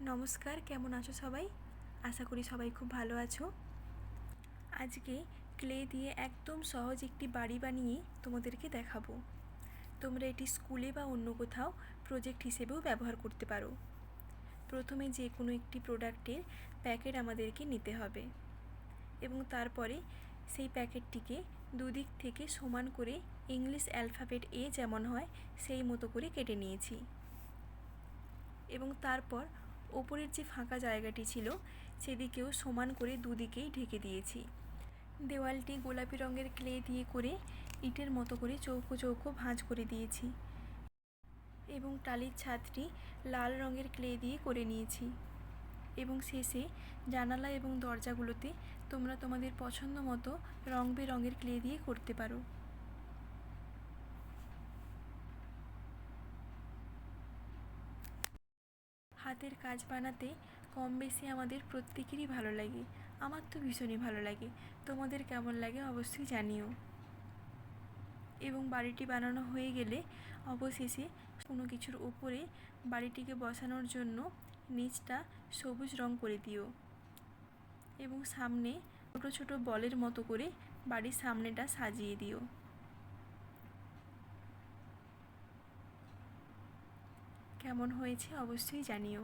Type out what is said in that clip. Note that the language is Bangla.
নমস্কার, কেমন আছো সবাই? আশা করি সবাই খুব ভালো আছো। আজকে ক্লে দিয়ে একদম সহজ একটি বাড়ি বানিয়ে তোমাদেরকে দেখাবো। তোমরা এটি স্কুলে বা অন্য কোথাও প্রজেক্ট হিসেবেও ব্যবহার করতে পারো। প্রথমে যে কোনো একটি প্রোডাক্টের প্যাকেট আমাদেরকে নিতে হবে এবং তারপরে সেই প্যাকেটটিকে দুদিক থেকে সমান করে ইংলিশ অ্যালফাবেট এ যেমন হয় সেই মতো করে কেটে নিয়েছি এবং তারপর ওপরের যে ফাঁকা জায়গাটি ছিল সেদিকেও সমান করে দুদিকেই ঢেকে দিয়েছি। দেওয়ালটি গোলাপি রঙের ক্লে দিয়ে করে ইটের মতো করে চৌকো চৌকো ভাঁজ করে দিয়েছি এবং টালির ছাদটি লাল রঙের ক্লে দিয়ে করে নিয়েছি এবং শেষে জানালা এবং দরজাগুলোতে তোমরা তোমাদের পছন্দ মতো রং বেরঙের ক্লে দিয়ে করতে পারো। হাতের কাজ বানাতে কম বেশি আমাদের প্রত্যেকেরই ভালো লাগে। আমার তো ভীষণই ভালো লাগে। তোমাদের কেমন লাগে অবশ্যই জানিও। এবং বাড়িটি বানানো হয়ে গেলে অবশেষে কোনো কিছুর উপরে বাড়িটিকে বসানোর জন্য নিচটা সবুজ রং করে দিও এবং সামনে ছোট ছোট বলের মতো করে বাড়ির সামনেটা সাজিয়ে দিও। কেমন হয়েছে অবশ্যই জানিও।